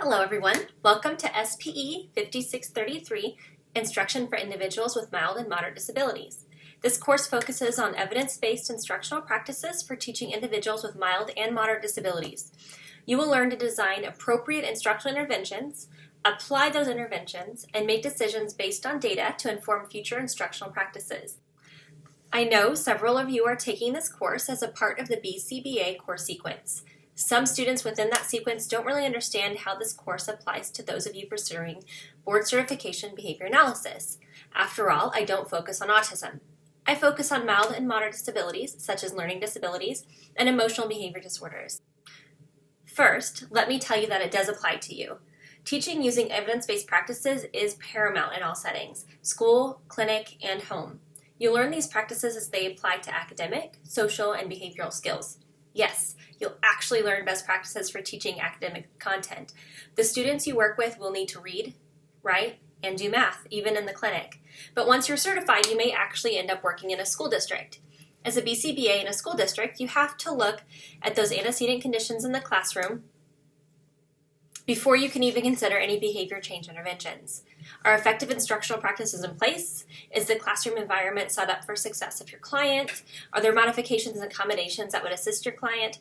Hello everyone, welcome to SPE 5633, Instruction for Individuals with Mild and Moderate Disabilities. This course focuses on evidence-based instructional practices for teaching individuals with mild and moderate disabilities. You will learn to design appropriate instructional interventions, apply those interventions, and make decisions based on data to inform future instructional practices. I know several of you are taking this course as a part of the BCBA course sequence. Some students within that sequence don't really understand how this course applies to those of you pursuing board certification behavior analysis. After all, I don't focus on autism. I focus on mild and moderate disabilities, such as learning disabilities and emotional behavior disorders. First, let me tell you that it does apply to you. Teaching using evidence-based practices is paramount in all settings, school, clinic, and home. You learn these practices as they apply to academic, social, and behavioral skills. Yes, you'll actually learn best practices for teaching academic content. The students you work with will need to read, write, and do math, even in the clinic. But once you're certified, you may actually end up working in a school district. As a BCBA in a school district, you have to look at those antecedent conditions in the classroom before you can even consider any behavior change interventions. Are effective instructional practices in place? Is the classroom environment set up for success of your client? Are there modifications and accommodations that would assist your client?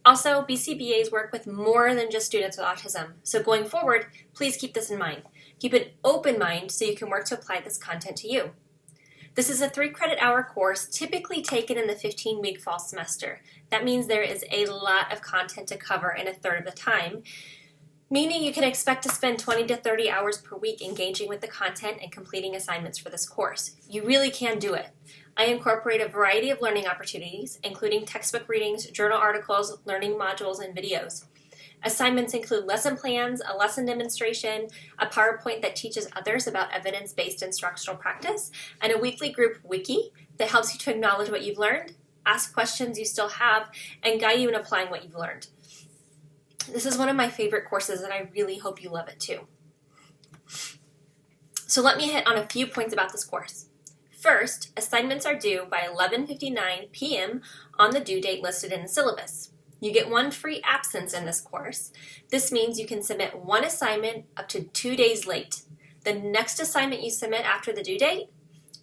Also, BCBAs work with more than just students with autism, so going forward, please keep this in mind. Keep an open mind so you can work to apply this content to you. This is a 3-credit-hour course typically taken in the 15-week fall semester. That means there is a lot of content to cover in a third of the time, meaning you can expect to spend 20 to 30 hours per week engaging with the content and completing assignments for this course. You really can do it. I incorporate a variety of learning opportunities, including textbook readings, journal articles, learning modules, and videos. Assignments include lesson plans, a lesson demonstration, a PowerPoint that teaches others about evidence-based instructional practice, and a weekly group wiki that helps you to acknowledge what you've learned, ask questions you still have, and guide you in applying what you've learned. This is one of my favorite courses, and I really hope you love it too. So let me hit on a few points about this course. First, assignments are due by 11:59 p.m. on the due date listed in the syllabus. You get 1 free absence in this course. This means you can submit 1 assignment up to 2 days late. The next assignment you submit after the due date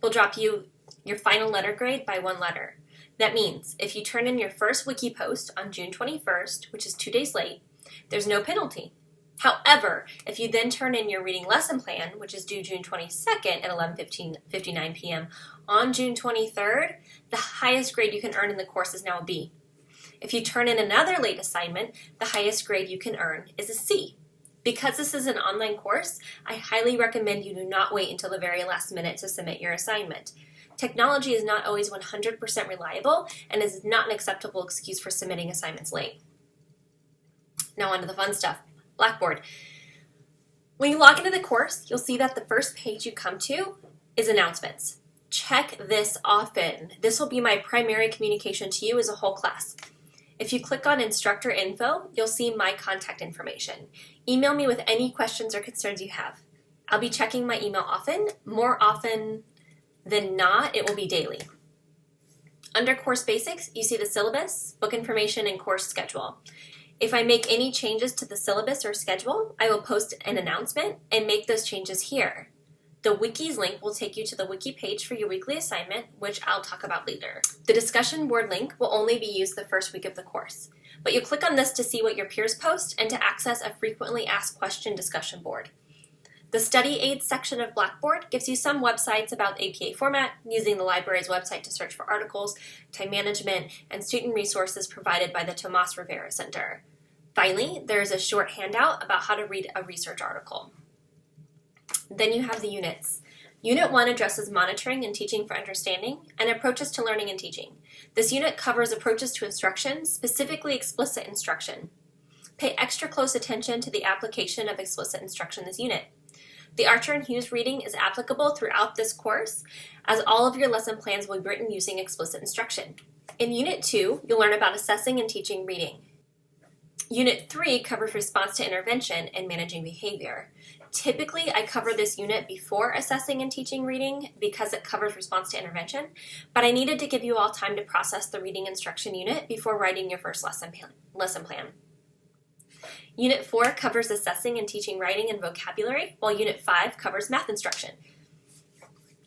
will drop you your final letter grade by 1 letter. That means if you turn in your first wiki post on June 21st, which is 2 days late, there's no penalty. However, if you then turn in your reading lesson plan, which is due June 22nd at 11:59 p.m. on June 23rd, the highest grade you can earn in the course is now a B. If you turn in another late assignment, the highest grade you can earn is a C. Because this is an online course, I highly recommend you do not wait until the very last minute to submit your assignment. Technology is not always 100% reliable and is not an acceptable excuse for submitting assignments late. Now on to the fun stuff. Blackboard. When you log into the course, you'll see that the first page you come to is announcements. Check this often. This will be my primary communication to you as a whole class. If you click on Instructor Info, you'll see my contact information. Email me with any questions or concerns you have. I'll be checking my email often. More often than not, it will be daily. Under Course Basics, you see the syllabus, book information, and course schedule. If I make any changes to the syllabus or schedule, I will post an announcement and make those changes here. The Wikis link will take you to the wiki page for your weekly assignment, which I'll talk about later. The discussion board link will only be used the first week of the course, but you'll click on this to see what your peers post and to access a frequently asked question discussion board. The study aids section of Blackboard gives you some websites about APA format, using the library's website to search for articles, time management, and student resources provided by the Tomas Rivera Center. Finally, there is a short handout about how to read a research article. Then you have the units. Unit 1 addresses monitoring and teaching for understanding and approaches to learning and teaching. This unit covers approaches to instruction, specifically explicit instruction. Pay extra close attention to the application of explicit instruction in this unit. The Archer and Hughes reading is applicable throughout this course, as all of your lesson plans will be written using explicit instruction. In Unit 2, you'll learn about assessing and teaching reading. Unit 3 covers response to intervention and managing behavior. Typically, I cover this unit before assessing and teaching reading because it covers response to intervention, but I needed to give you all time to process the reading instruction unit before writing your first lesson plan. Unit 4 covers assessing and teaching writing and vocabulary, while Unit 5 covers math instruction.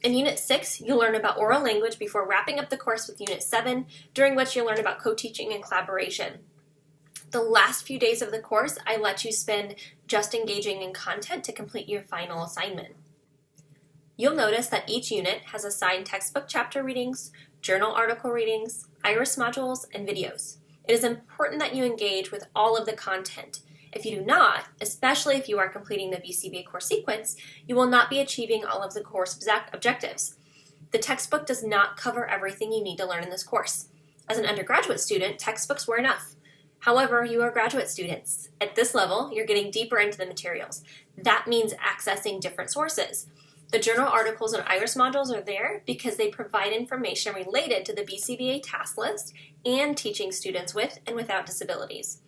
In Unit 6, you'll learn about oral language before wrapping up the course with Unit 7, during which you'll learn about co-teaching and collaboration. The last few days of the course, I let you spend just engaging in content to complete your final assignment. You'll notice that each unit has assigned textbook chapter readings, journal article readings, IRIS modules, and videos. It is important that you engage with all of the content. If you do not, especially if you are completing the BCBA course sequence, you will not be achieving all of the course objectives. The textbook does not cover everything you need to learn in this course. As an undergraduate student, textbooks were enough. However, you are graduate students. At this level, you're getting deeper into the materials. That means accessing different sources. The journal articles and IRIS modules are there because they provide information related to the BCBA task list and teaching students with and without disabilities.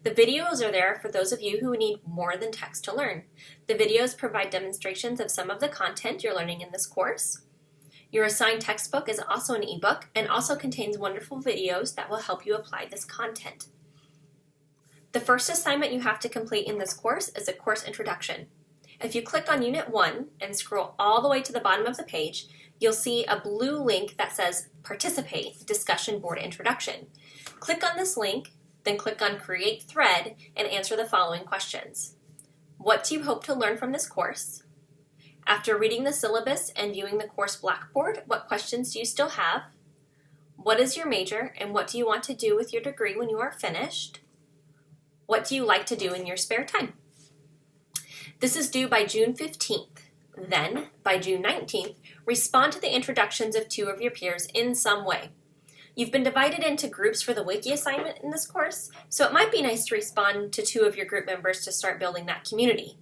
The videos are there for those of you who need more than text to learn. The videos provide demonstrations of some of the content you're learning in this course. Your assigned textbook is also an ebook and also contains wonderful videos that will help you apply this content. The first assignment you have to complete in this course is a course introduction. If you click on Unit 1 and scroll all the way to the bottom of the page, you'll see a blue link that says Participate Discussion Board Introduction. Click on this link, then click on Create Thread and answer the following questions. What do you hope to learn from this course? After reading the syllabus and viewing the course blackboard, what questions do you still have? What is your major and what do you want to do with your degree when you are finished? What do you like to do in your spare time? This is due by June 15th. Then, by June 19th, respond to the introductions of 2 of your peers in some way. You've been divided into groups for the wiki assignment in this course, so it might be nice to respond to 2 of your group members to start building that community.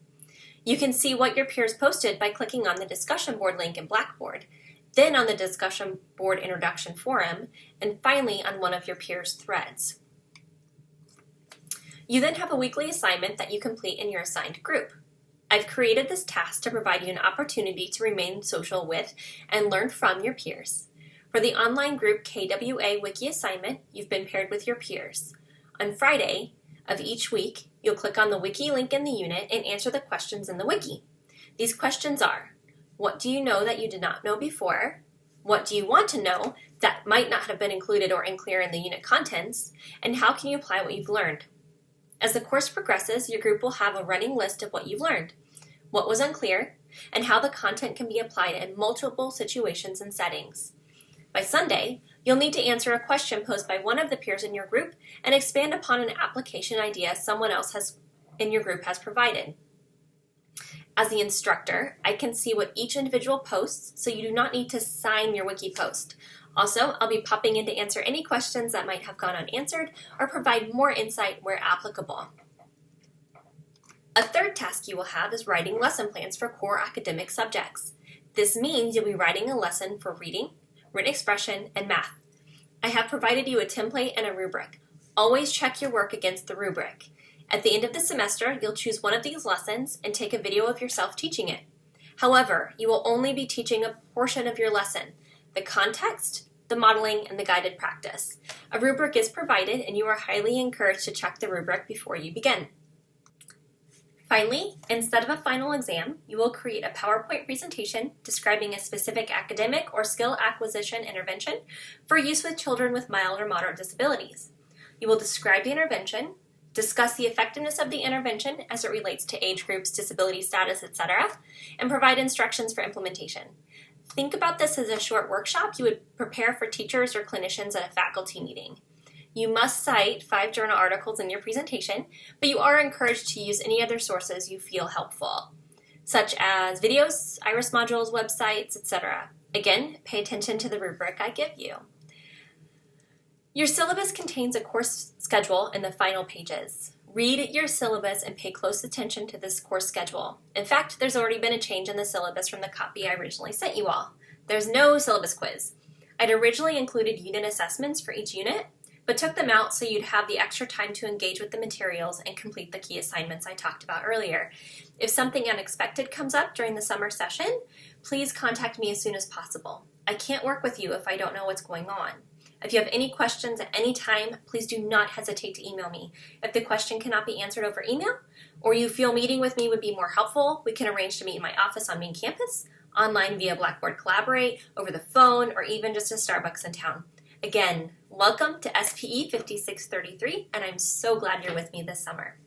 You can see what your peers posted by clicking on the discussion board link in Blackboard, then on the discussion board introduction forum, and finally on one of your peers' threads. You then have a weekly assignment that you complete in your assigned group. I've created this task to provide you an opportunity to remain social with and learn from your peers. For the online group KWA Wiki assignment, you've been paired with your peers. On Friday of each week, you'll click on the wiki link in the unit and answer the questions in the wiki. These questions are, what do you know that you did not know before? What do you want to know that might not have been included or unclear in the unit contents? And how can you apply what you've learned? As the course progresses, your group will have a running list of what you've learned, what was unclear, and how the content can be applied in multiple situations and settings. By Sunday, you'll need to answer a question posed by one of the peers in your group and expand upon an application idea someone else in your group has provided. As the instructor, I can see what each individual posts, so you do not need to sign your wiki post. Also, I'll be popping in to answer any questions that might have gone unanswered or provide more insight where applicable. A third task you will have is writing lesson plans for core academic subjects. This means you'll be writing a lesson for reading, written expression, and math. I have provided you a template and a rubric. Always check your work against the rubric. At the end of the semester, you'll choose one of these lessons and take a video of yourself teaching it. However, you will only be teaching a portion of your lesson, the context, the modeling, and the guided practice. A rubric is provided, and you are highly encouraged to check the rubric before you begin. Finally, instead of a final exam, you will create a PowerPoint presentation describing a specific academic or skill acquisition intervention for use with children with mild or moderate disabilities. You will describe the intervention, discuss the effectiveness of the intervention as it relates to age groups, disability status, etc., and provide instructions for implementation. Think about this as a short workshop you would prepare for teachers or clinicians at a faculty meeting. You must cite 5 journal articles in your presentation, but you are encouraged to use any other sources you feel helpful, such as videos, IRIS modules, websites, etc. Again, pay attention to the rubric I give you. Your syllabus contains a course schedule in the final pages. Read your syllabus and pay close attention to this course schedule. In fact, there's already been a change in the syllabus from the copy I originally sent you all. There's no syllabus quiz. I'd originally included unit assessments for each unit, but took them out so you'd have the extra time to engage with the materials and complete the key assignments I talked about earlier. If something unexpected comes up during the summer session, please contact me as soon as possible. I can't work with you if I don't know what's going on. If you have any questions at any time, please do not hesitate to email me. If the question cannot be answered over email, or you feel meeting with me would be more helpful, we can arrange to meet in my office on main campus, online via Blackboard Collaborate, over the phone, or even just a Starbucks in town. Again, welcome to SPE 5633, and I'm so glad you're with me this summer.